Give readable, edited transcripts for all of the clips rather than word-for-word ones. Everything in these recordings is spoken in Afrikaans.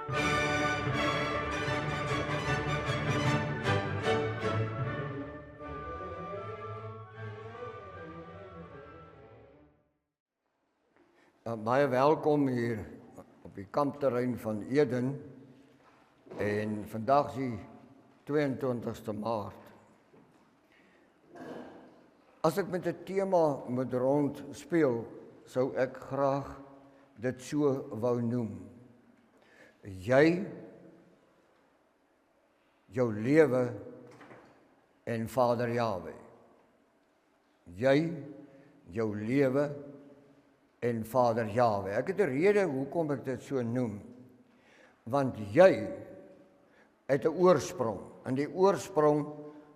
Baie welkom hier op die kampterrein van Eden en vandag is die 22ste Maart. As ek met 'n tema moet rondspeel, sou ek graag dit so wou noem. Jy, jou lewe en Vader Jahwe. Jy, jou lewe en Vader Jahwe. Ek het 'n rede hoekom ek dit so noem. Want jy het 'n oorsprong. En die oorsprong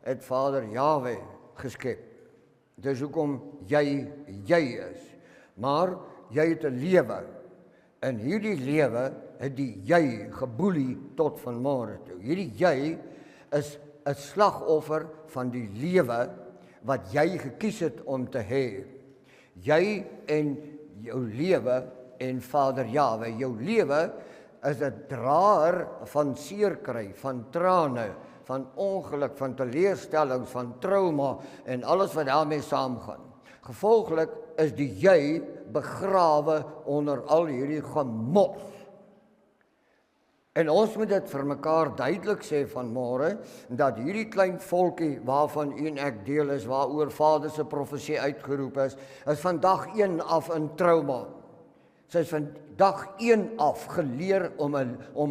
het Vader Jahwe geskep. Dis hoekom jy is. Maar jy het 'n lewe. En hierdie lewe het die jy geboelie tot vanmôre toe. Hierdie jy is 'n slagoffer van die lewe wat jy gekies het om te hê. Jy en jou lewe en Vader Jahwe. Jou lewe is 'n draer van seerkry, van trane, van ongeluk, van teleurstellings, van trauma en alles wat daarmee saamgaan. Gevolglik is die jy begrawe onder al hierdie gemors. En ons moet dit vir mekaar duidelik sê vanmôre, dat hierdie klein volkie waarvan u en ek deel is, waaroor Vader se profesie uitgeroep is van dag 1 af in trauma. Sy is van dag 1 af geleer om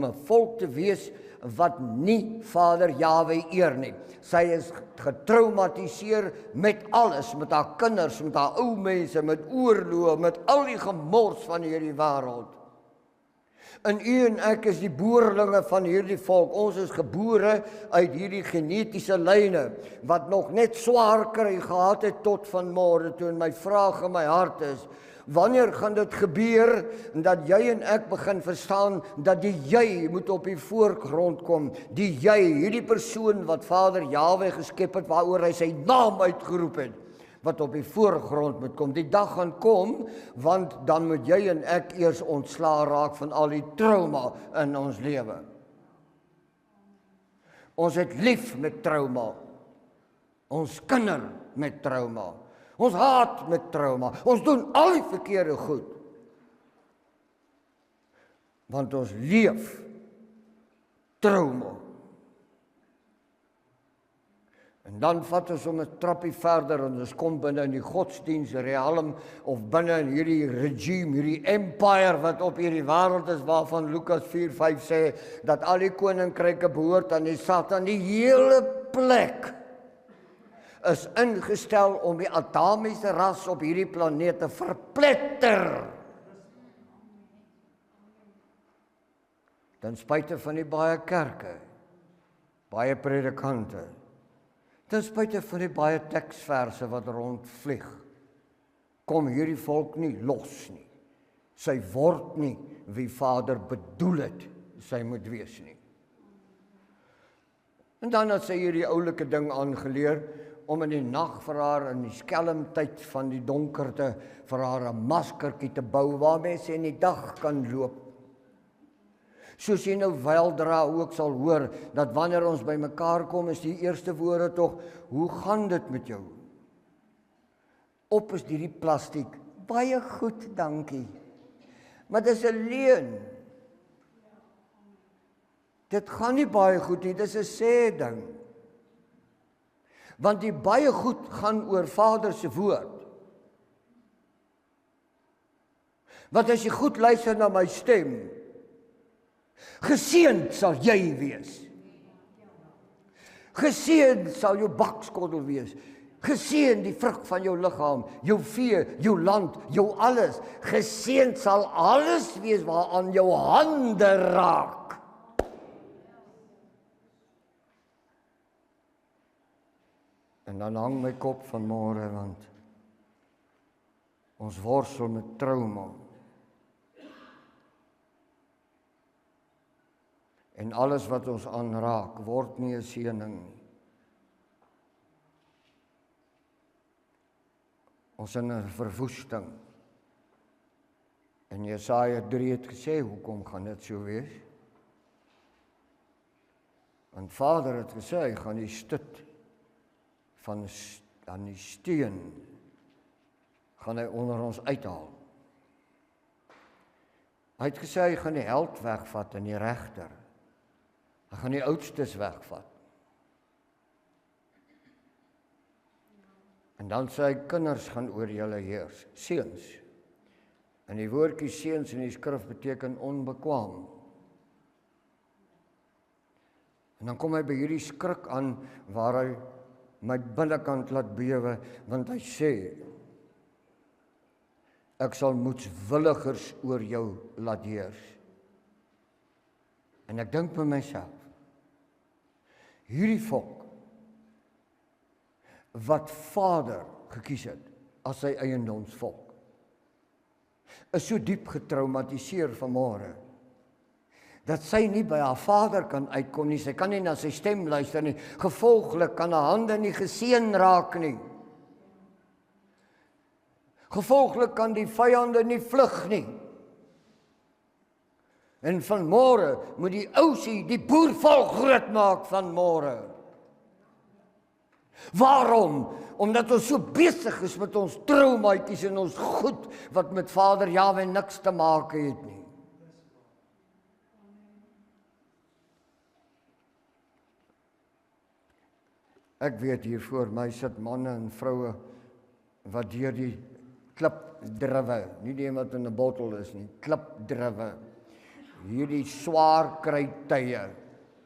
'n volk te wees wat nie Vader Jahwe eer nie. Sy is getraumatiseer met alles, met haar kinders, met haar ou mense, met oorloë, met al die gemors van hierdie wêreld. En u en ek is die boerlinge van hierdie volk. Ons is gebore uit hierdie genetiese lyne, wat nog net swaar kry gehad het tot vanmôre toe. En my vraag in my hart is, wanneer gaan dit gebeur, dat jy en ek begin verstaan, dat die jy moet op die voorgrond kom. Die jy, hierdie persoon wat Vader Jahwe geskep het, waaroor hy sy naam uitgeroep het, wat op die voorgrond moet kom. Die dag gaan kom, want dan moet jy en ek eers ontslae raak van al die trauma in ons lewe. Ons het lief met trauma. Ons kinder met trauma. Ons haat met trauma. Ons doen al die verkeerde goed. Want ons leef trauma. En dan vat ons om 'n trappie verder en ons kom binne in die godsdienstrealm of binne in hierdie regime, hierdie empire wat op hierdie wêreld is, waarvan Lukas 4:5 sê dat al die koninkryke behoort aan die Satan. Die hele plek is ingestel om die atamiese ras op hierdie planeet te verpletter. Ten spyte van die baie kerke, baie predikante, ten spyte van die baie teksverse wat rondvlieg, kom hierdie volk nie los nie. Sy word nie wie Vader bedoel het sy moet wees nie. En dan het sy hierdie oulike ding aangeleer, om in die nag vir haar, in die skelmtyd van die donkerte, vir haar 'n maskertjie te bou, waarmee sy in die dag kan loop. Soos jy nou weldra ook sal hoor, dat wanneer ons by mekaar kom, is die eerste woorde tog, hoe gaan dit met jou? Op is die plastiek, baie goed, dankie. Maar dis 'n leuen. Dit gaan nie baie goed nie, dis 'n sê ding. Want die baie goed gaan oor Vader se woord. Want as jy goed luister na my stem, geseënd sal jy wees. Geseënd sal jou bakskottel wees. Geseënd die vrug van jou liggaam, jou vee, jou land, jou alles. Geseënd sal alles wees waaraan jou hande raak. En dan hang my kop vanmôre, want ons worstel met trauma. En alles wat ons aanraak, word nie 'n seëning nie. Ons in 'n verwoesting. En Jesaja 3 het gesê, hoekom gaan dit so wees? Want Vader het gesê, hy gaan die stut aan die steen, gaan hy onder ons uithaal. Hy het gesê, hy gaan die held wegvat en die regter. Hy gaan die oudstes wegvat. En dan sê hy, kinders gaan oor julle heers, seuns. En die woordjie seuns in die skrif beteken onbekwaam. En dan kom hy by hierdie skrik aan, waar hy my binnekant laat bewe, want hy sê, ek sal moedswilligers oor jou laat heers. En ek dink by myself, hierdie volk, wat Vader gekies het, as sy eiendomsvolk, is so diep getraumatiseer vanmôre, dat sy nie by haar Vader kan uitkom nie, sy kan nie na sy stem luister nie, gevolglik kan haar hande nie geseën raak nie. Gevolglik kan die vyande nie vlug nie. En vanmôre moet die ousie die boervolk groot maak vanmôre. Waarom? Omdat ons so besig is met ons troumaatjies en ons goed, wat met Vader Jahwe niks te maak het nie. Ek weet hier voor my sit manne en vroue, wat deur die klipdriwe, nie die wat in 'n bottel is nie, klipdriwe, hierdie swaar kry tye,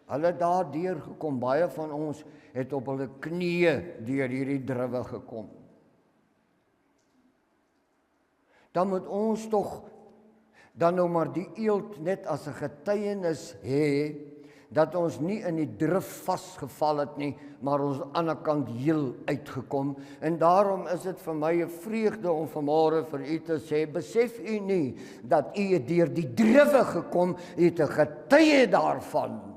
hulle daardeur gekom, baie van ons het op hulle knieë deur hierdie driwe gekom. Dan moet ons tog dan nou maar die eeld net as 'n getuienis hê, dat ons nie in die drif vasgeval het nie, maar ons aan die ander kant heel uitgekom. En daarom is dit vir my 'n vreugde om vanmôre vir u te sê, besef u nie dat u het deur die driwe gekom, u het 'n getuie daarvan.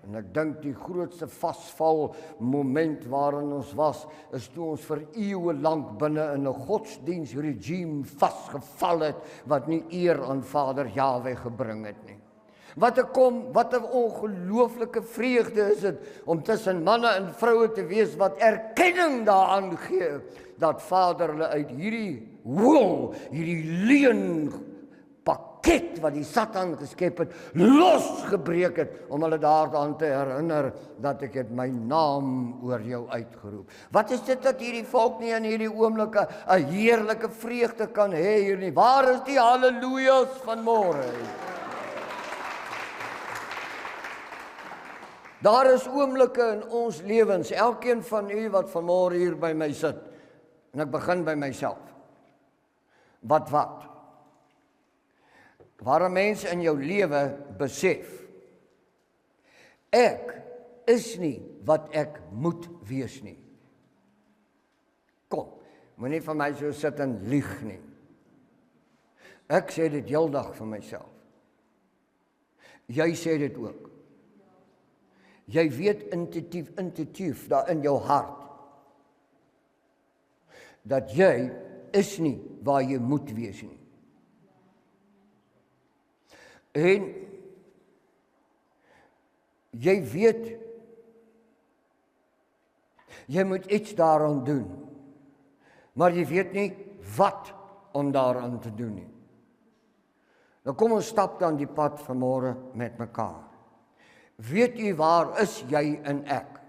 En ek dink die grootste vasval moment waarin ons was, is toe ons vir eeue lank binne in 'n godsdienstregime vasgeval het, wat nie eer aan Vader Jahwe gebring het nie. Wat 'n ongelooflike vreugde is dit, om tussen manne en vroue te wees, wat erkenning daaraan gee, dat Vader hulle uit hierdie hoel, hierdie leuen pakket wat die Satan geskep het, losgebreek het, om hulle daaraan te herinner, dat ek het my naam oor jou uitgeroep. Wat is dit dat hierdie volk nie in hierdie oomblikke 'n heerlike vreugde kan hê hier nie? Waar is die halleluja's vanmôre? Daar is oomblikke in ons lewens, elkeen van u wat vanmôre hier by my sit, en ek begin by myself. Wat? Waar 'n mens in jou lewe besef, ek is nie wat ek moet wees nie. Kom, moenie van my so sit en lieg nie. Ek sê dit heeldag vir myself. Jy sê dit ook. Jy weet intuïtief daar in jou hart, dat jy is nie waar jy moet wees nie. En jy weet, jy moet iets daaraan doen, maar jy weet nie wat om daaraan te doen nie. Nou kom ons stap dan die pad vanmôre met mekaar. Weet u waar is jy en ek?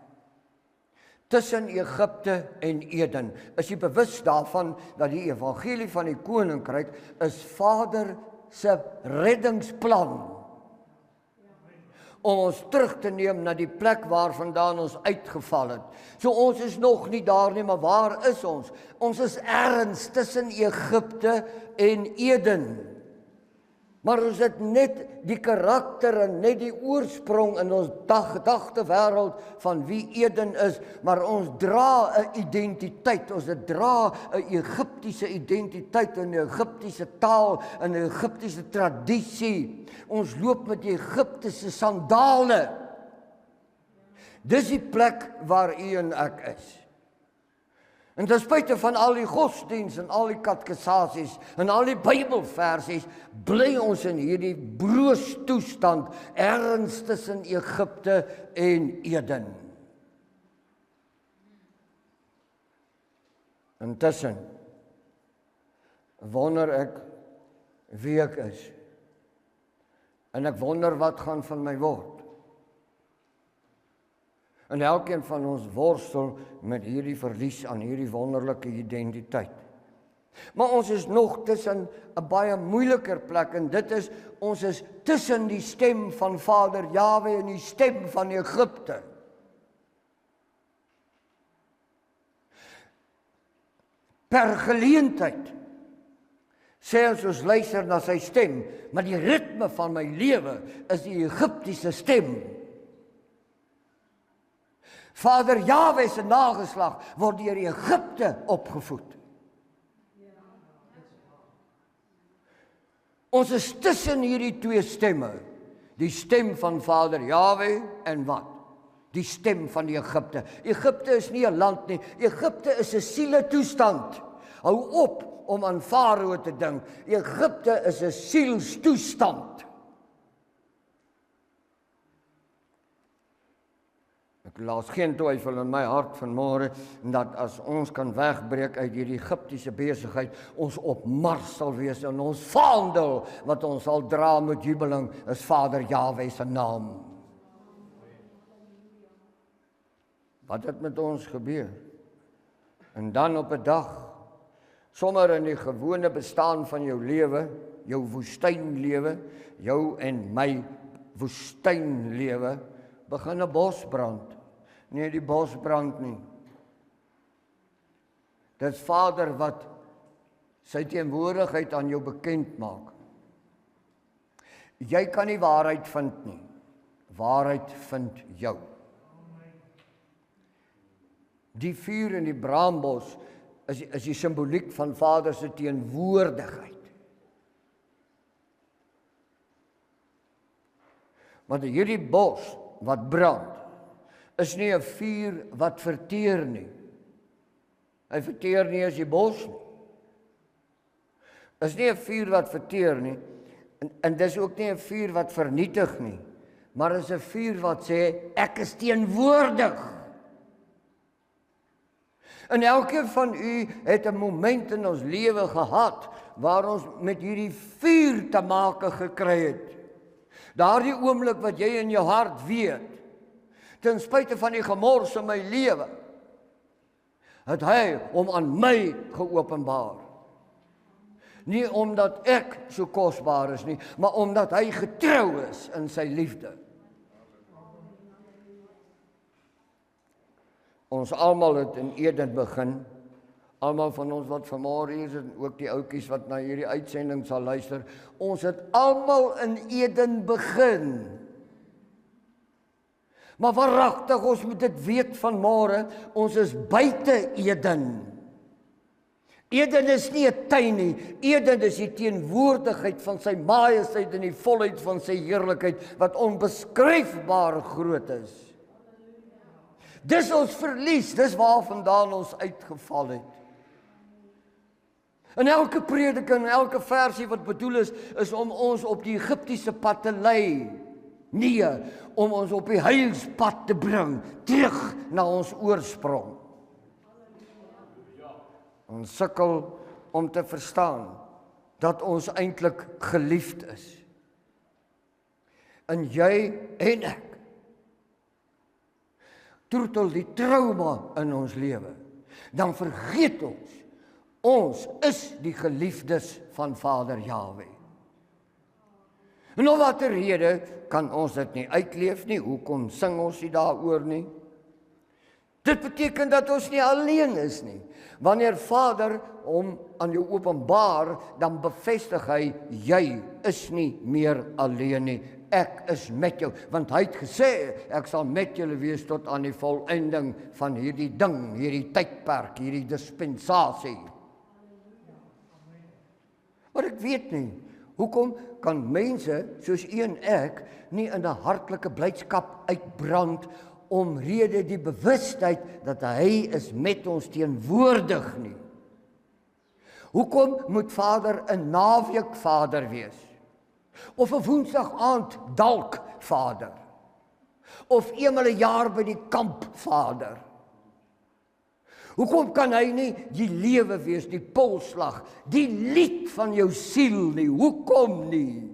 Tussen Egipte en Eden. Is jy bewus daarvan dat die evangelie van die koninkryk is Vader se reddingsplan om ons terug te neem na die plek waarvandaan ons uitgeval het. So ons is nog nie daar nie, maar waar is ons? Ons is ergens tussen Egipte en Eden. Maar ons het net die karakter en net die oorsprong in ons gedagte wêreld van wie Eden is, maar ons dra 'n identiteit, ons dra 'n Egiptiese identiteit, 'n Egiptiese taal, 'n Egiptiese tradisie. Ons loop met die Egiptiese sandale. Dis die plek waar u en ek is. En ten spyte van al die godsdienst en al die katekisasies en al die Bybelversies, bly ons in hierdie broos toestand ergens tussen Egipte en Eden. Intussen wonder ek wie ek is. En ek wonder wat gaan van my word. En elkeen van ons worstel met hierdie verlies aan hierdie wonderlike identiteit. Maar ons is nog tussen 'n baie moeiliker plek en dit is, ons is tussen die stem van Vader Jahwe en die stem van Egipte. Per geleentheid sê ons luister na sy stem, maar die ritme van my lewe is die Egiptiese stem. Vader Jahwe se nageslag word deur Egipte opgevoed. Ons is tussen hierdie twee stemme, die stem van Vader Jahwe en wat? Die stem van die Egipte. Egipte is nie 'n land nie, Egipte is 'n sieletoestand. Hou op om aan Farao te dink. Egipte is 'n sielstoestand. Ek laat geen twyfel in my hart vanmôre dat as ons kan wegbreek uit hierdie Egiptiese besigheid, ons op Mars sal wees en ons vaandel wat ons sal dra met jubeling is Vader Jahwe se naam. Wat het met ons gebeur? En dan op 'n dag, sommer in die gewone bestaan van jou lewe, jou woestynlewe, jou en my woestynlewe, begin 'n bos brand. Nee, die bos brand nie. Dit is Vader wat sy teenwoordigheid aan jou bekend maak. Jy kan nie waarheid vind nie. Waarheid vind jou. Die vuur in die braambos is die simboliek van Vader se teenwoordigheid. Want hierdie bos wat brand, is nie 'n vuur wat verteer nie. Hy verteer nie as die bos nie. Is nie 'n vuur wat verteer nie, en dis ook nie 'n vuur wat vernietig nie, maar is 'n vuur wat sê, ek is teenwoordig. En elkeen van u het 'n moment in ons lewe gehad, waar ons met hierdie vuur te make gekry het. Daardie oomblik wat jy in jou hart weet, ten spyte van die gemors in my lewe, het hy hom aan my geopenbaar. Nie omdat ek so kosbaar is nie, maar omdat hy getrou is in sy liefde. Ons almal het in Eden begin. Almal van ons wat vanmôre hier is en ook die ouetjies wat na hierdie uitsending sal luister, ons het almal in Eden begin. Maar waaragtig, ons moet dit weet vanmôre, ons is buite Eden. Eden is nie 'n tuin nie, Eden is die teenwoordigheid van sy majesteit en die volheid van sy heerlikheid wat onbeskryfbaar groot is. Dis ons verlies, dis waarvandaan ons uitgeval het. En elke prediking en elke versie wat bedoel is om ons op die Egiptiese pad te lei. Nee, om ons op die heilspad te bring, terug na ons oorsprong. Ons sukkel om te verstaan dat ons eintlik geliefd is. En jy en ek troetel die trauma in ons lewe, dan vergeet ons is die geliefdes van Vader Jahwe. En om watter rede kan ons dit nie uitleef nie, hoekom sing ons nie daaroor nie? Dit beteken dat ons nie alleen is nie. Wanneer Vader hom aan jou openbaar, dan bevestig hy, jy is nie meer alleen nie. Ek is met jou, want hy het gesê, ek sal met julle wees tot aan die volëinding van hierdie ding, hierdie tydperk, hierdie dispensasie. Maar ek weet nie, hoekom kan mense soos u en ek nie in 'n hartlike blydskap uitbrand omrede die bewustheid dat hy is met ons teenwoordig nie. Hoekom moet Vader 'n naweek Vader wees? Of 'n Woensdag aand dalk Vader? Of eenmal 'n jaar by die kamp Vader? Hoekom kan hy nie die lewe wees, die polsslag, die lied van jou siel nie? Hoekom nie?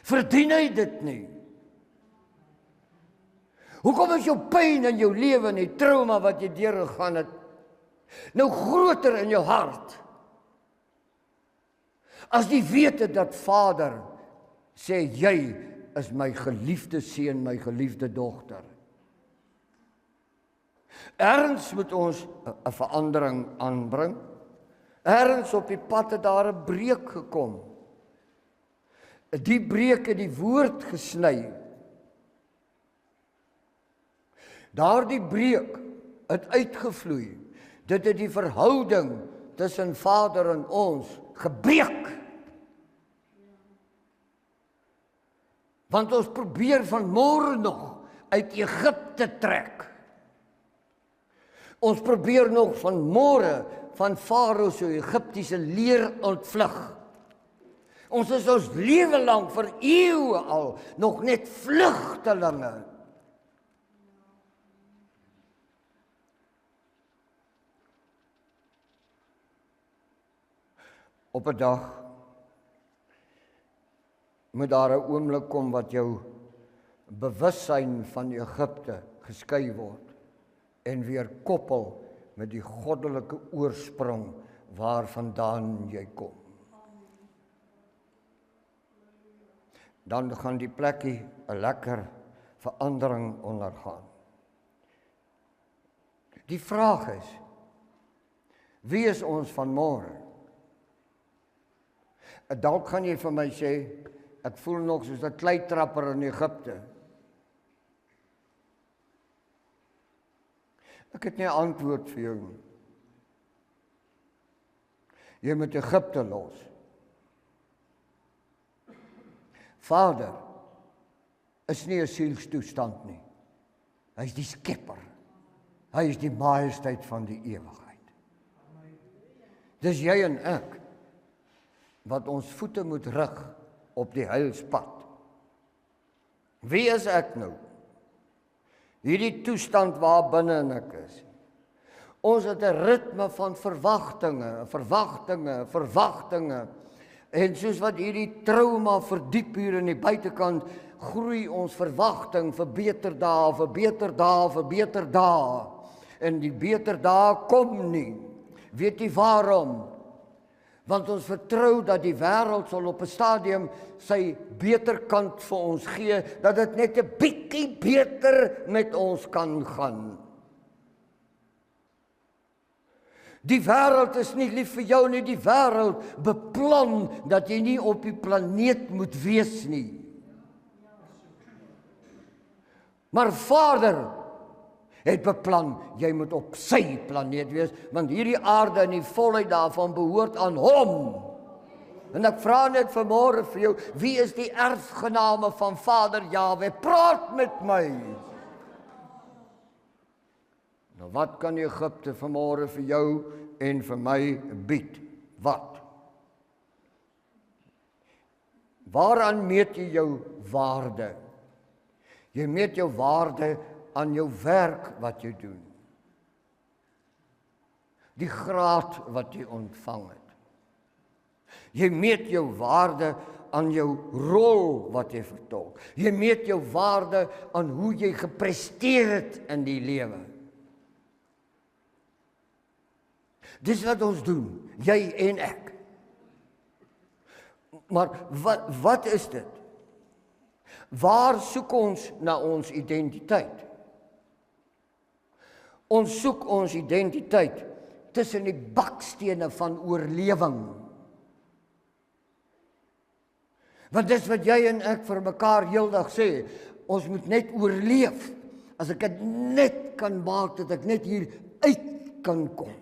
Verdien hy dit nie? Hoekom is jou pyn in jou lewe en die trauma wat jy deurgegaan het nou groter in jou hart? As die wete dat Vader sê, jy is my geliefde seun, my geliefde dogter. Ergens moet ons 'n verandering aanbring. Ergens op die pad het daar 'n breuk gekom. Die breuk het die woord gesny. Daardie breuk het uitgevloei. Dit het die verhouding tussen Vader en ons gebreek. Want ons probeer vanmôre nog uit Egipte trek. Ons probeer nog vanmôre van Farao se Egiptiese leer ontvlug. Ons is ons lewe lank vir eeue al nog net vlugtelinge. Op 'n dag moet daar 'n oomblik kom wat jou bewussyn van Egipte geskei word en weer koppel met die goddelike oorsprong waarvandaan jy kom. Dan gaan die plekkie 'n lekker verandering ondergaan. Die vraag is, wie is ons vanmôre? Dalk gaan jy vir my sê, ek voel nog soos 'n kleitrapper in Egipte. Ek het nie 'n antwoord vir jou nie. Jy moet Egipte los. Vader is nie 'n sielstoestand nie. Hy is die skepper. Hy is die majesteit van die ewigheid. Dis jy en ek wat ons voete moet rig op die heilspad. Wie is ek nou? Hierdie toestand waar binne ek is. Ons het 'n ritme van verwagtinge. En soos wat hierdie trauma verdiep hier in die buitekant, groei ons verwagting vir beter dae. En die beter dae kom nie. Weet jy waarom? Want ons vertrou dat die wêreld sal op 'n stadium sy beter kant vir ons gee, dat dit net 'n bietjie beter met ons kan gaan. Die wêreld is nie lief vir jou nie, die wêreld beplan dat jy nie op die planeet moet wees nie. Maar Vader het beplan, jy moet op sy planeet wees, want hierdie aarde en die volheid daarvan behoort aan hom. En ek vra net vanmôre vir jou, wie is die erfgename van Vader Jahwe? Praat met my. Nou wat kan Egipte vanmôre vir jou en vir my bied? Wat? Waaraan meet jy jou waarde? Jy meet jou waarde aan jou werk wat jy doen. Die graad wat jy ontvang het. Jy meet jou waarde aan jou rol wat jy vertolk. Jy meet jou waarde aan hoe jy gepresteer het in die lewe. Dis wat ons doen, jy en ek. Maar wat is dit? Waar soek ons na ons identiteit? Ons soek ons identiteit tussen die bakstene van oorlewing. Want dis wat jy en ek vir mekaar heeldag sê, ons moet net oorleef. As ek dit net kan maak, dat ek net hier uit kan kom.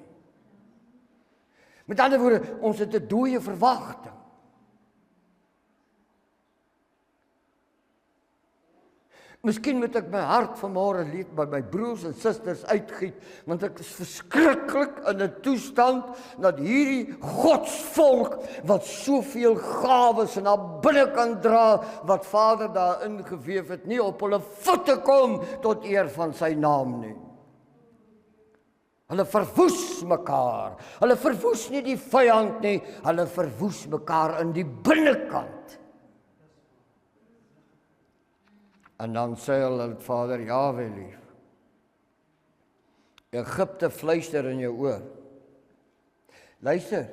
Met ander woorde, ons het 'n dooie verwagting. Miskien moet ek my hart vanmôre lief by my broers en susters uitgiet, want ek is verskriklik in 'n toestand dat hierdie godsvolk wat soveel gawes na binne kan dra, wat Vader daar ingeweef het, nie op hulle voete kom tot eer van sy naam nie. Hulle verwoes mekaar. Hulle verwoes nie die vyand nie, hulle verwoes mekaar in die binnekant. En dan sê hulle dat Vader Jahwe lief. Egipte fluister in jou oor. Luister,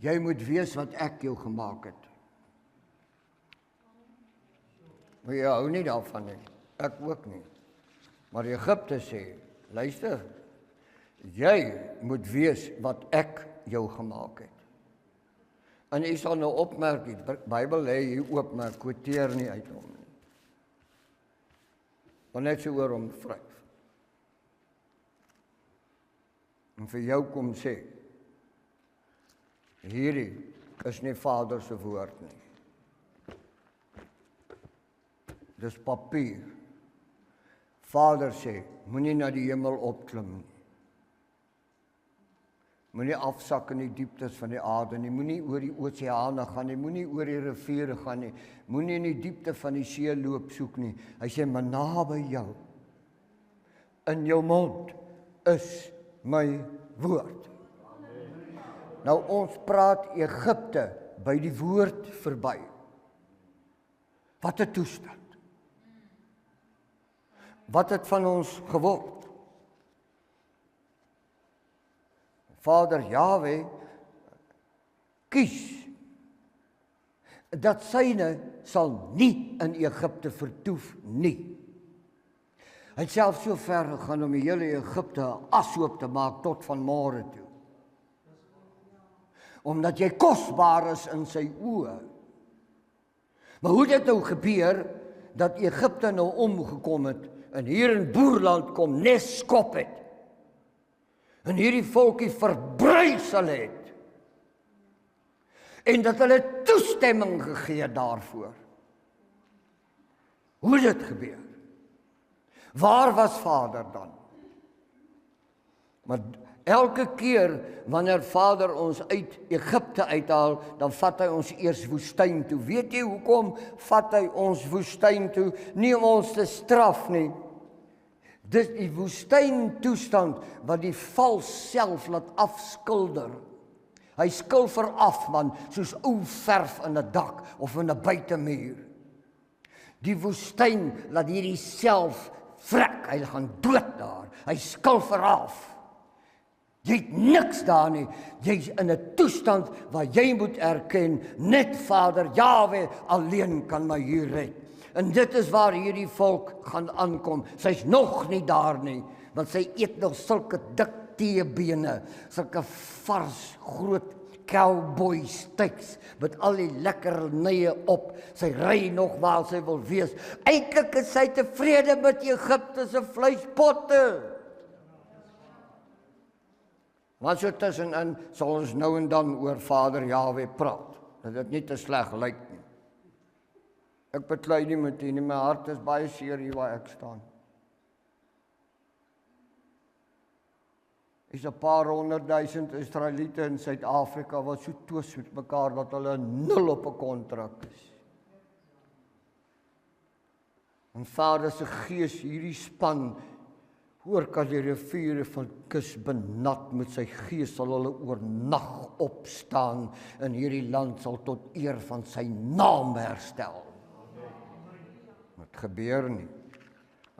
jy moet weet wat ek jou gemaak het. Maar jy hou nie daarvan nie. Ek ook nie. Maar Egipte sê, luister, jy moet weet wat ek jou gemaak het. En jy sal nou opmerk, die Bybel lê hier oop, maar ek quoteer nie uit hom nie. Maar net so oor hom vryf. En vir jou kom sê, hierdie is nie Vader se woord nie. Dis papier. Vader sê, moenie na die hemel opklim nie. Moenie afsak in die dieptes van die aarde nie, moenie oor die oseane gaan nie, moenie oor die riviere gaan nie, moenie in die diepte van die see loop soek nie. Hy sê, maar naby jou, in jou mond, is my woord. Nou ons praat Egipte by die woord verby. Wat 'n toestand. Wat het van ons geword? Vader Jahwe kies dat syne sal nie in Egipte vertoef nie. Hy het self so ver gegaan om die hele Egipte 'n ashoop te maak tot van môre toe. Omdat jy kosbaar is in sy oë. Maar hoe dit nou gebeur dat Egipte nou omgekom het en hier in Boerland kom nes skop het. En hierdie volkie verbrysel het. En dat hulle toestemming gegee daarvoor. Hoe dit gebeur? Waar was Vader dan? Maar elke keer wanneer Vader ons uit Egipte uithaal, dan vat hy ons eers woestyn toe. Weet jy hoekom vat hy ons woestyn toe? Nie om ons te straf nie. Dis die woestyn toestand wat die vals self laat afskilder. Hy skilfer af, man, soos ou verf in 'n dak of in 'n buitemuur. Die woestyn laat hierdie self vrek, hy gaan dood daar. Hy skilfer af. Jy het niks daar nie. Jy's in 'n toestand waar jy moet erken, net Vader Jahwe alleen kan my hier red. En dit is waar hierdie volk gaan aankom. Sy's nog nie daar nie, want sy eet nog sulke dik teebene, sulke vars groot cowboy steaks met al die lekker nye op. Sy ry nog waar sy wil wees. Eintlik is sy tevrede met Egipte se vleispotte. Maar so tussenin sal ons nou en dan oor Vader Jahwe praat, dat dit nie te sleg lyk nie. Ek beklei nie met u nie, my hart is baie seer hier waar ek staan. Is 'n paar 100,000 Israeliete in Suid-Afrika wat so twis met mekaar dat hulle 0 op 'n kontrak is. En Vader se gees hierdie span hoor kan die riviere van kus benat met sy gees sal hulle oornag opstaan en hierdie land sal tot eer van sy naam herstel. Dit gebeur nie.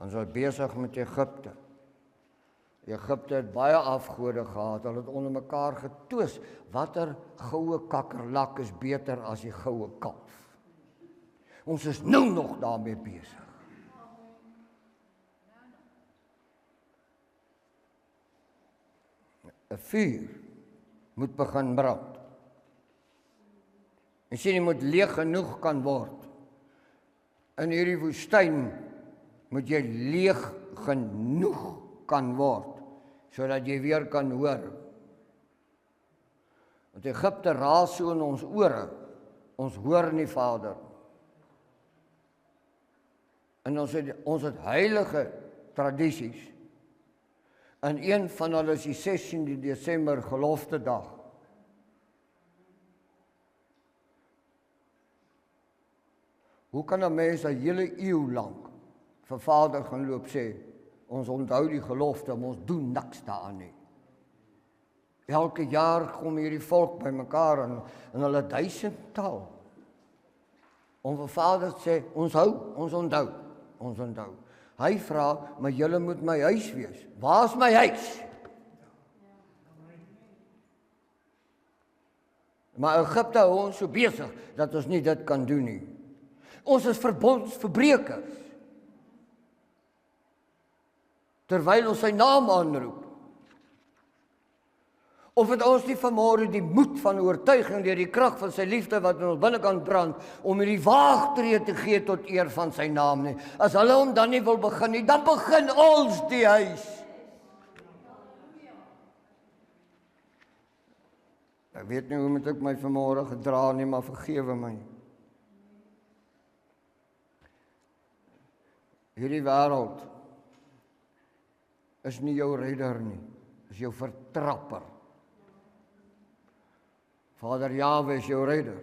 Ons is besig met Egipte. Egipte het baie afgode gehad, hulle het onder mekaar getwis, watter goue kakkerlak is beter as die goue kalf. Ons is nou nog daarmee besig. 'n vuur moet begin brand. En sien, jy moet leeg genoeg kan word. In hierdie woestyn moet jy leeg genoeg kan word, sodat jy weer kan hoor. Want Egipte raas so in ons ore, ons hoor nie Vader. En ons het heilige tradisies. En een van hulle is die 16de Desember geloftedag. Hoe kan 'n mens 'n hele eeu lank vir Vader gaan loop sê, ons onthou die gelofte, maar ons doen niks daaraan nie. Elke jaar kom hierdie volk bymekaar en hulle duisendtal. Om vir Vader te sê, ons onthou. Hy vra, maar julle moet my huis wees. Waar is my huis? Maar Egipte hou ons so besig, dat ons nie dit kan doen nie. Ons is verbondsverbrekers. Terwyl ons sy naam aanroep. Of het ons nie vanmôre die moed van oortuiging deur die krag van sy liefde wat in ons binnekant brand, om hierdie waagtree te gee tot eer van sy naam nie. As hulle hom dan nie wil begin nie, dan begin ons die huis. Ek weet nie hoe moet ek my vanmôre gedra nie, maar vergewe my. Hierdie wêreld is nie jou redder nie, is jou vertrapper. Vader Jahwe is jou redder.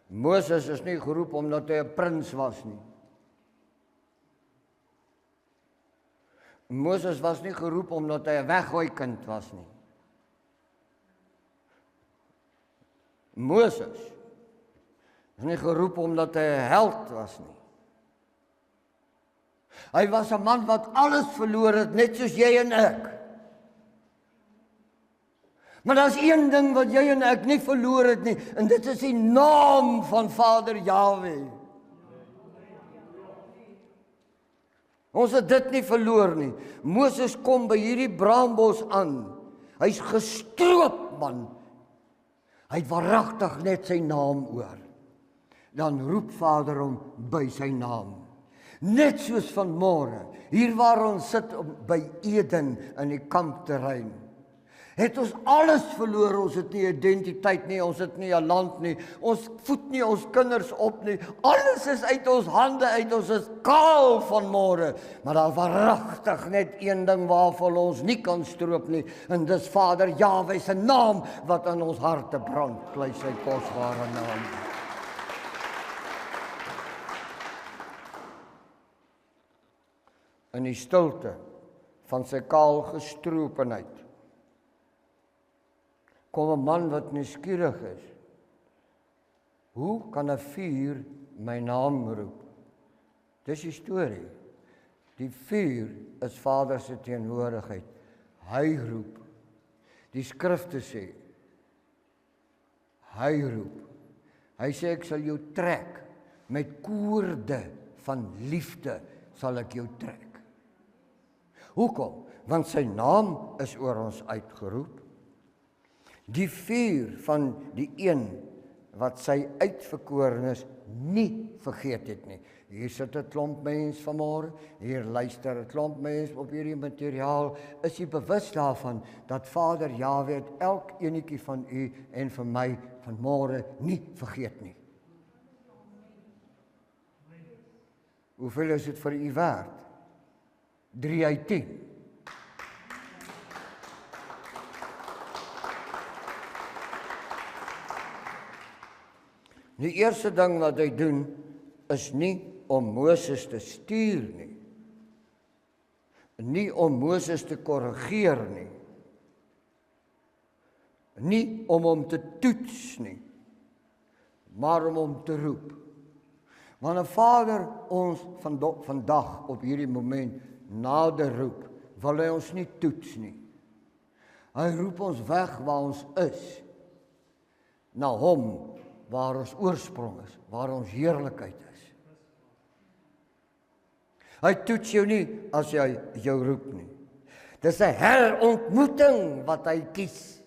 Moses is nie geroep omdat hy 'n prins was nie. Moses was nie geroep omdat hy 'n weggooi kind was nie. Moses is nie geroep omdat hy 'n held was nie. Hy was 'n man wat alles verloor het, net soos jy en ek. Maar daar's een ding wat jy en ek nie verloor het nie, en dit is die naam van Vader Jahwe. Ons het dit nie verloor nie. Moses kom by hierdie braambos aan. Hy's gestroop, man. Hy het waaragtig net sy naam oor. Dan roep Vader hom by sy naam. Net soos vanmôre, hier waar ons sit by Eden in die kampterrein. Het ons alles verloor, ons het nie identiteit nie, ons het nie 'n land nie, ons voed nie ons kinders op nie, alles is uit ons hande uit, ons is kaal vanmôre, maar daar waaragtig net een ding waarvan ons nie kan stroop nie, en dis Vader Jahwe se naam wat in ons harte brand, bly sy kosbare naam. In die stilte van sy kaal gestropenheid kom 'n man wat nuuskierig is. Hoe kan 'n vuur my naam roep? Dis die storie. Die vuur is Vader se teenwoordigheid. Hy roep. Die skrifte sê, hy roep. Hy sê ek sal jou trek, met koorde van liefde sal ek jou trek. Hoekom? Want sy naam is oor ons uitgeroep. Die vuur van die een wat sy uitverkorenes nie vergeet het nie. Hier sit 'n klomp mense vanmôre, hier luister 'n klomp mense op hierdie materiaal. Is jy bewus daarvan dat Vader Jahwe het elkeenetjie van u en van my vanmôre nie vergeet nie? Hoeveel is dit vir u werd? 3 uit 10. Die eerste ding wat hy doen, is nie om Moses te stuur nie. Nie om Moses te korrigeer nie. Nie om hom te toets nie. Maar om hom te roep. Want 'n Vader ons vandag op hierdie moment nader roep, wil hy ons nie toets nie. Hy roep ons weg waar ons is, na hom, waar ons oorsprong is, waar ons heerlikheid is. Hy toets jou nie as hy jou roep nie. Dis 'n herontmoeting wat hy kies.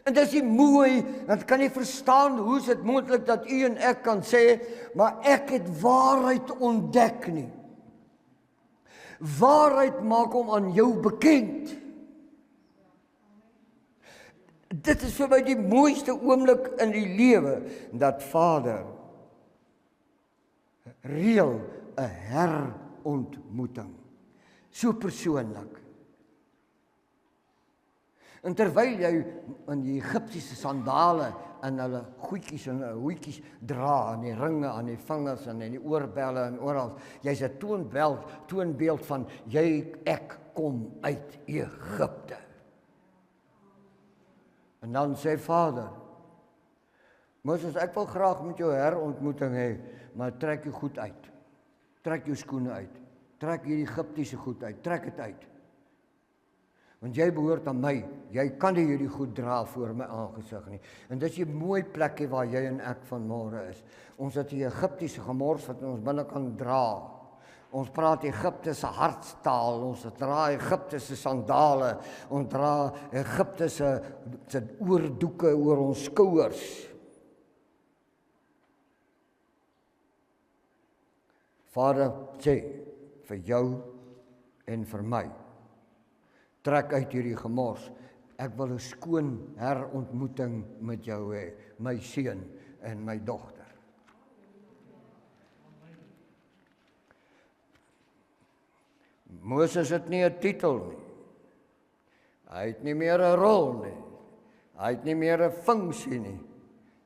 En dis nie mooi, want kan nie verstaan hoe is dit moontlik dat u en ek kan sê, maar ek het waarheid ontdek nie. Waarheid maak hom aan jou bekend. Dit is vir my die mooiste oomblik in die lewe, dat Vader reël 'n herontmoeting. So persoonlik. En terwyl jy in die Egiptiese sandale en hulle goedjies en hoedjies dra, aan die ringe, aan die vingers en in die oorbelle en oral, jy's 'n toonbeeld van ek kom uit Egipte. En dan sê Vader, Moses, ek wil graag met jou herontmoeting hê, maar trek jou goed uit. Trek jou skoene uit. Trek hierdie Egiptiese goed uit. Trek dit uit. Want jy behoort aan my. Jy kan nie hierdie goed dra voor my aangesig nie. En dis 'n mooi plekkie waar jy en ek vanmôre is. Ons het die Egiptiese gemors wat ons binne kan dra. Ons praat Egipte se hartstaal, ons dra Egipte se sandale, ons dra Egipte se oordoeke oor ons skouers. Vader sê vir jou en vir my, trek uit hierdie gemors, ek wil 'n skoon herontmoeting met jou hê, my seun en my dogter. Moses het nie 'n titel nie. Hy het nie meer 'n rol nie. Hy het nie meer 'n funksie nie.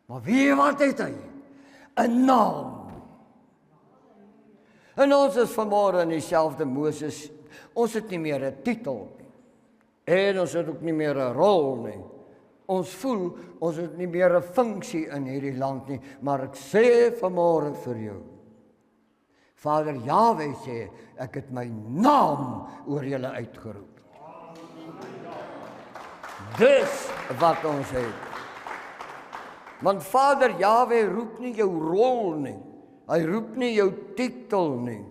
Maar wat het hy? 'n naam. En ons is vanmôre in dieselfde Moses. Ons het nie meer 'n titel nie. En ons het ook nie meer 'n rol nie. Ons voel ons het nie meer 'n funksie in hierdie land nie, maar ek sê vanmôre vir jou, Vader Jahwe sê, ek het my naam oor julle uitgeroep. Dis wat ons het. Want Vader Jahwe roep nie jou rol nie. Hy roep nie jou titel nie.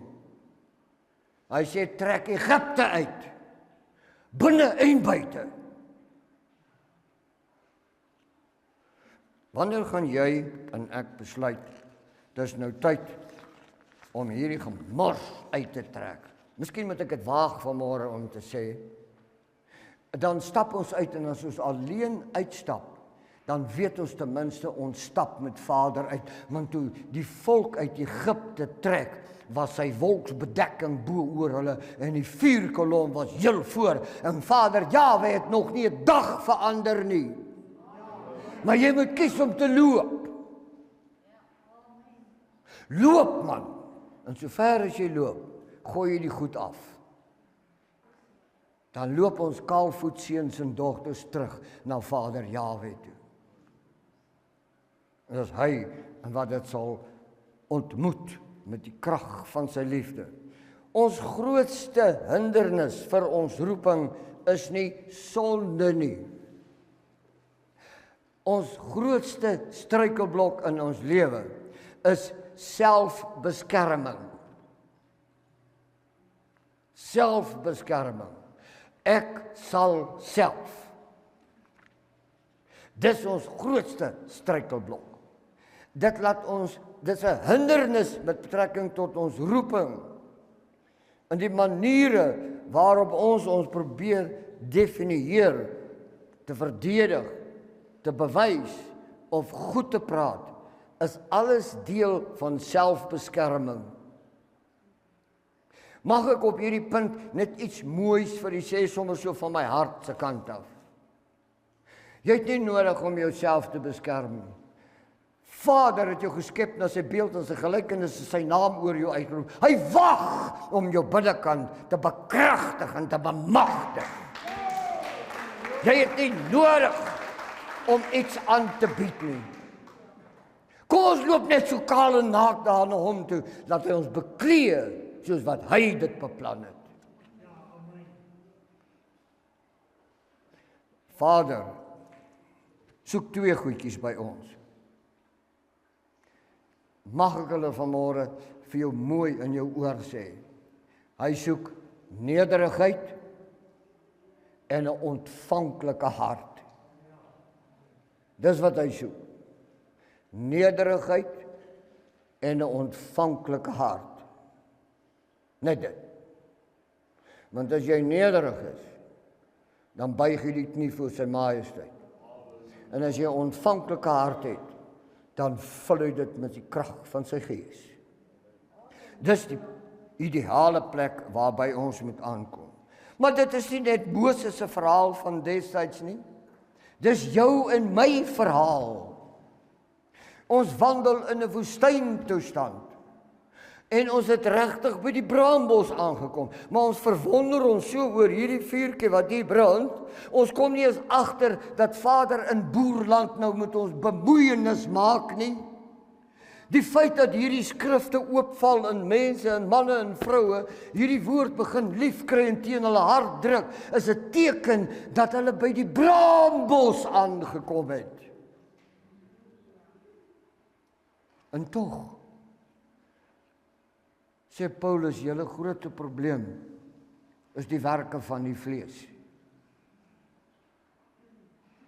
Hy sê, trek Egipte uit. Binne en buite. Wanneer gaan jy en ek besluit, dis nou tyd om hierdie gemors uit te trek? Miskien moet ek dit waag vanmôre om te sê, dan stap ons uit en as ons alleen uitstap, dan weet ons ten minste ons stap met Vader uit, want toe die volk uit Egipte trek, was sy wolksbedekking bo oor hulle en die vuurkolom was heel voor en Vader Jahwe het nog nie 'n dag verander nie. Maar jy moet kies om te loop. Loop man. En sover as jy loop, gooi jy die goed af. Dan loop ons kaalvoet seuns en dogters terug na Vader Jahwe toe. En dis hy en wat dit sal ontmoet met die krag van sy liefde. Ons grootste hindernis vir ons roeping is nie sonde nie. Ons grootste struikelblok in ons lewe is selfbeskerming. Selfbeskerming. Ek sal self. Dis ons grootste struikelblok. Dit laat ons, dis 'n hindernis met betrekking tot ons roeping. En die maniere waarop ons probeer definieer, te verdedig, te bewys of goed te praat, is alles deel van selfbeskerming. Mag ek op hierdie punt net iets moois vir u sê, sommer so van my hart se kant af. Jy het nie nodig om jouself te beskerm nie. Vader het jou geskep na sy beeld en sy gelykenis, sy naam oor jou uitgeroep. Hy wag om jou binnekant te bekragtig en te bemagtig. Jy het nie nodig om iets aan te bied nie. Kom ons loop net so kaal en naak daar na hom toe, dat hy ons beklee soos wat hy dit beplan het. Vader, soek twee goedjies by ons. Mag ek hulle vanmôre vir jou mooi in jou oor sê. Hy soek nederigheid en 'n ontvanklike hart. Dis wat hy soek. Nederigheid en 'n ontvanklike hart. Net dit. Want as jy nederig is, dan buig jy die knie voor sy majesteit. En as jy 'n ontvanklike hart het, dan vul hy dit met die krag van sy gees. Dis die ideale plek waarby ons moet aankom. Maar dit is nie net Moses se verhaal van destyds nie. Dis jou en my verhaal. Ons wandel in 'n woestyntoestand. En ons het regtig by die braambos aangekom. Maar ons verwonder ons so oor hierdie vuurtjie wat hier brand. Ons kom nie eens agter dat Vader in boerland nou met ons bemoeienis maak nie. Die feit dat hierdie skrifte oopval in mense en manne en vroue, hierdie woord begin liefkry en teen hulle hart druk, is 'n teken dat hulle by die braambos aangekom het. En tog sê Paulus, julle grootste probleem is die werke van die vlees.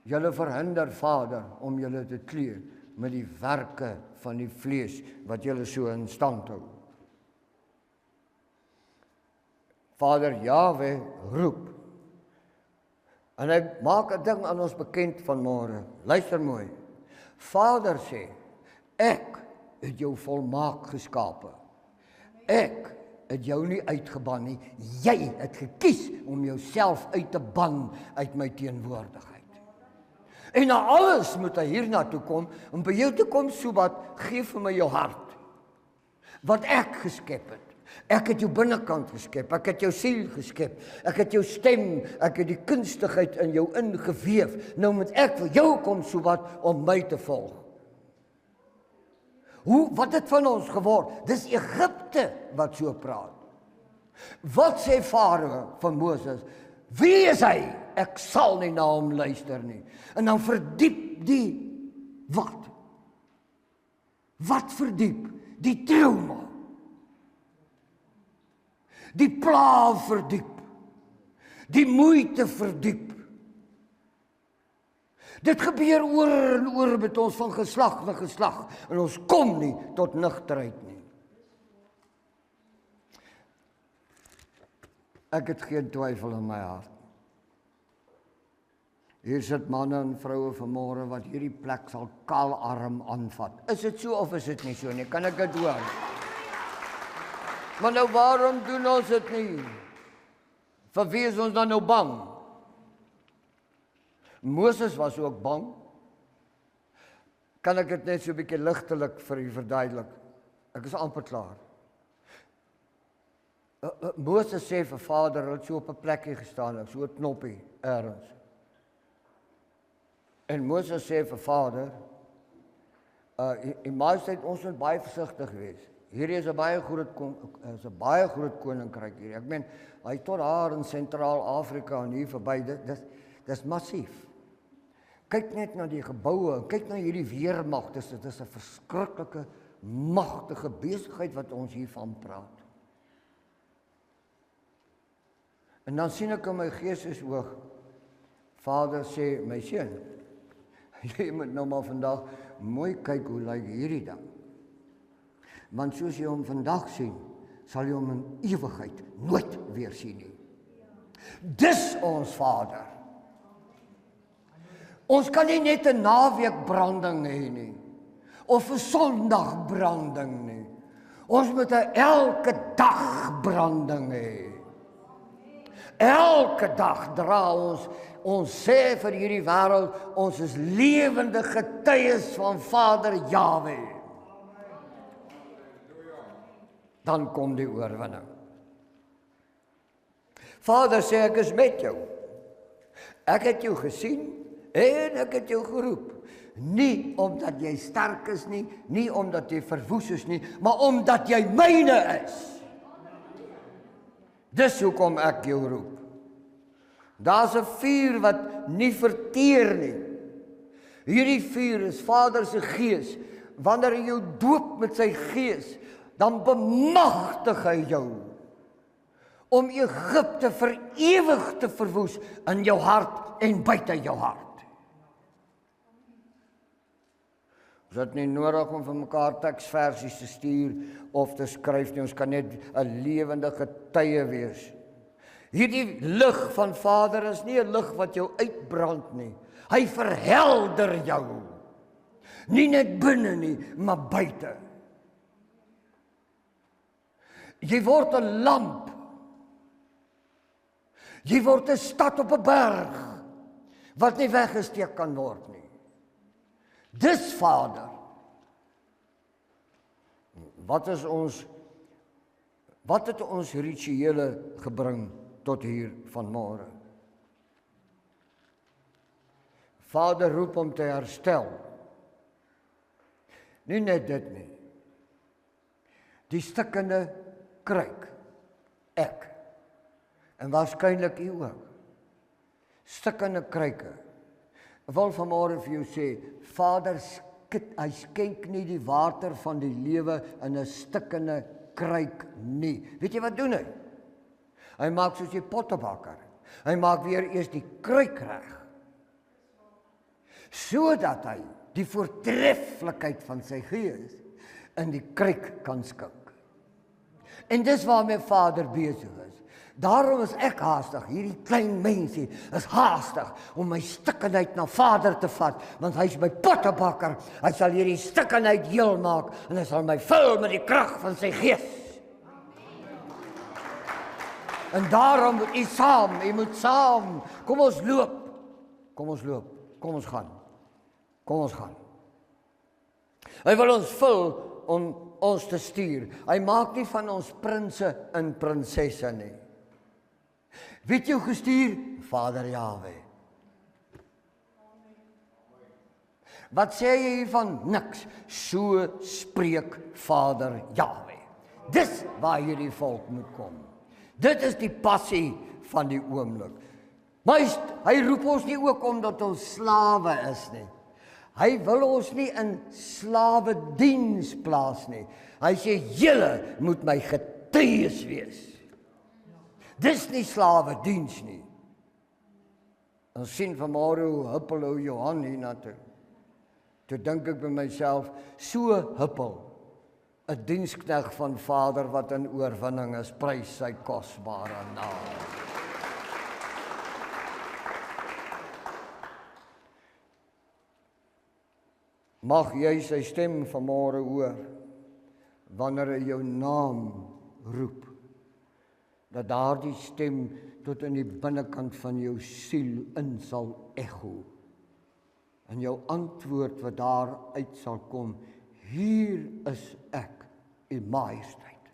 Julle verhinder Vader om julle te kleer met die werke van die vlees wat julle so in stand hou. Vader Jahwe roep. En hy maak 'n ding aan ons bekend vanmôre. Luister mooi. Vader sê, ek het jou volmaak geskape. Ek het jou nie uitgeban nie. Jy het gekies om jouself uit te ban uit my teenwoordigheid. En na alles moet hy hiernatoe kom, om by jou te kom, sodat gee vir my jou hart. Wat ek geskep het. Ek het jou binnekant geskep, ek het jou siel geskep, ek het jou stem, ek het die kunstigheid in jou ingeweef. Nou moet ek vir jou kom, sodat om my te volg. Wat het van ons geword? Dis Egipte wat so praat. Wat sê Farao van Moses? Wie is hy? Ek sal nie na hom luister nie. En dan verdiep die wat? Wat verdiep? Die trauma. Die pla verdiep. Die moeite verdiep. Dit gebeur oor en oor met ons van geslag na geslag. En ons kom nie tot nugterheid nie. Ek het geen twyfel in my hart. Hier sit manne en vroue vanmôre wat hierdie plek sal kaalarm aanvat. Is dit so of is dit nie so nie? Kan ek dit hoor? Maar nou waarom doen ons dit nie? Vir wie is ons dan nou bang? Moses was ook bang. Kan ek dit net so 'n bietjie ligtelik vir u verduidelik? Ek is amper klaar. Moses sê vir Vader, hy het so op 'n plekkie gestaan, so 'n knoppie ergens. En Moses sê vir Vader, in Majesteit, ons moet baie versigtig wees. Hierdie is 'n baie groot koninkryk hier. Ek meen, hy tot daar in Sentraal-Afrika en hier verby, dis massief. Kyk net na die geboue, kyk na hierdie weermag, dit is 'n verskriklike, magtige besigheid wat ons hiervan praat. En dan sien ek in my geestesoog, Vader sê, my seun, jy moet nou maar vandag mooi kyk hoe lyk hierdie ding. Want soos jy hom vandag sien, sal jy hom in ewigheid nooit weer sien nie. Dis ons Vader. Ons kan nie net 'n naweekbranding hê nie, of 'n Sondagbranding nie. Ons moet 'n elke dag branding hê. Elke dag dra ons sê vir hierdie wêreld, ons is lewende getuies van Vader Jahwe. Dan kom die oorwinning. Vader sê, ek is met jou. Ek het jou gesien en ek het jou geroep. Nie omdat jy sterk is nie, nie omdat jy verwoes is nie, maar omdat jy myne is. Dis hoekom ek jou roep. Daar's 'n vuur wat nie verteer nie. Hierdie vuur is Vader se gees. Wanneer hy jou doop met sy gees, dan bemagtig hy jou om Egipte vir ewig te verwoes in jou hart en buite jou hart. Ons het nie nodig om vir mekaar teksversies te stuur of te skryf nie, ons kan net 'n lewende getuie wees. Hierdie lig van Vader is nie 'n lig wat jou uitbrand nie. Hy verhelder jou. Nie net binne nie, maar buite. Jy word 'n lamp. Jy word 'n stad op 'n berg wat nie weggesteek kan word nie. Dis Vader. Wat het ons rituele gebring tot hier vanmôre? Vader roep om te herstel. Nie net dit nie. Die stikkende kruik. Ek. En waarskynlik u ook. Stikkende kruike. Ek wil vanmôre vir jou sê, Vader hy skenk nie die water van die lewe in 'n stikkende kruik nie. Weet jy wat doen hy? Hy maak soos die pottebakker. Hy maak weer eers die kruik reg. Sodat hy die voortreffelikheid van sy gees in die kruik kan skink. En dis waarmee Vader besig is. Daarom is ek haastig, hierdie klein mensie is haastig om my stikkendheid na Vader te vat, want hy is my pottebakker. Hy sal hierdie stikkendheid heel maak en hy sal my vul met die krag van sy gees. En daarom moet u moet saam. Kom ons loop. Kom ons gaan. Hy wil ons vul om ons te stuur. Hy maak nie van ons prinse en prinsesse nie. Wie het jou gestuur? Vader Jahwe. Wat sê jy hiervan? Niks. So spreek Vader Jahwe. Dis waar hierdie volk moet kom. Dit is die passie van die oomblik. Maar hy roep ons nie ook omdat ons slawe is nie. Hy wil ons nie in slawe diens plaas nie. Hy sê, julle moet my getuies wees. Dis nie slawe diens nie. Ons sien vanmôre hoe huppel ou Johan hiernatoe. Toe dink ek by myself, so huppel 'n diensknegt van Vader wat in oorwinning is, prys sy kosbare naam. Mag jy sy stem vanmôre hoor, wanneer hy jou naam roep, dat daardie stem tot in die binnekant van jou siel in sal echo, en jou antwoord wat daar uit sal kom, hier is ek, u majesteit.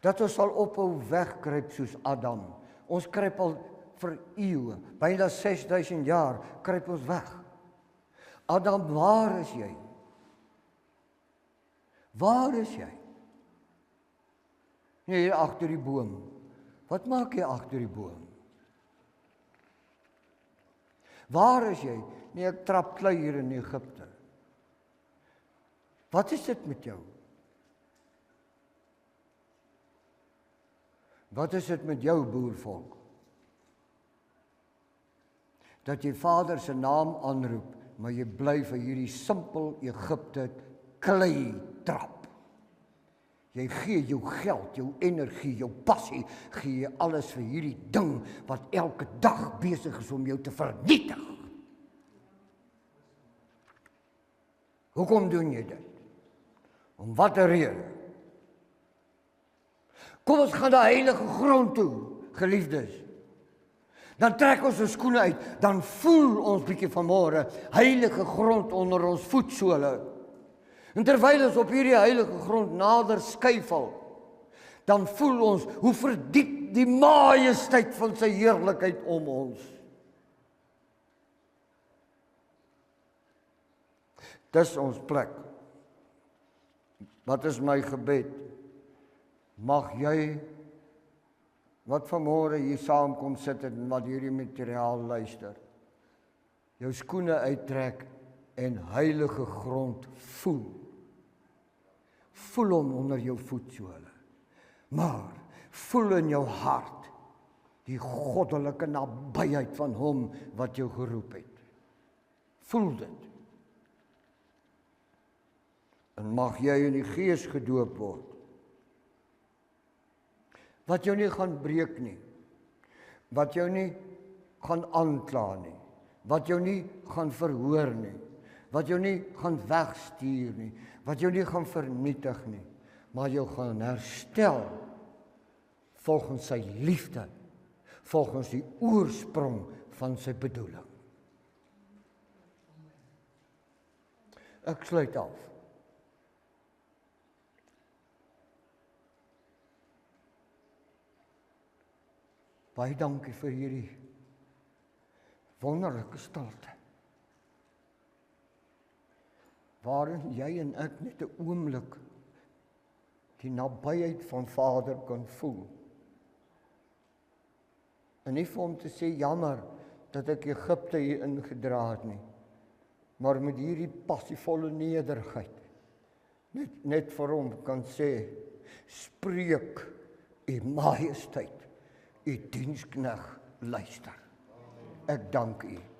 Dat ons sal ophou wegkruip soos Adam. Ons kruip al vir eeue, byna 6000 jaar, kruip ons weg. Adam, waar is jy? Waar is jy? Nee, hier agter die boom. Wat maak jy agter die boom? Waar is jy? Nee, ek trap klei hier in Egipte. Wat is dit met jou? Wat is dit met jou, boervolk? Dat jy Vader se naam aanroep, maar jy bly vir hierdie simpel Egipte klei trap. Jy gee jou geld, jou energie, jou passie, gee jy alles vir hierdie ding wat elke dag besig is om jou te vernietig. Hoekom doen jy dit? Om watter rede? Kom ons gaan na heilige grond toe, geliefdes. Dan trek ons ons skoene uit, dan voel ons bietjie vanmôre heilige grond onder ons voetsole. En terwyl ons op hierdie heilige grond nader skuifel, dan voel ons hoe verdiep die majesteit van sy heerlikheid om ons. Dis ons plek. Wat is my gebed? Mag jy, wat vanmôre hier saamkom sit en wat hierdie materiaal luister, jou skoene uittrek en heilige grond voel. Voel hom onder jou voetsole. Maar voel in jou hart die goddelike nabyheid van hom wat jou geroep het. Voel dit. En mag jy in die Gees gedoop word. Wat jou nie gaan breek nie. Wat jou nie gaan aankla nie. Wat jou nie gaan verhoor nie. wat jou nie gaan wegstuur nie, wat jou nie gaan vernietig nie, maar jou gaan herstel volgens sy liefde, volgens die oorsprong van sy bedoeling. Ek sluit af. Baie dankie vir hierdie wonderlike stilte, waarin jy en ek net 'n oomblik die nabyheid van Vader kan voel. En nie vir hom te sê jammer dat ek Egipte hier ingedra het nie, maar met hierdie passievolle nederigheid net vir hom kan sê, spreek u majesteit, u diensknegt luister. Ek dank u.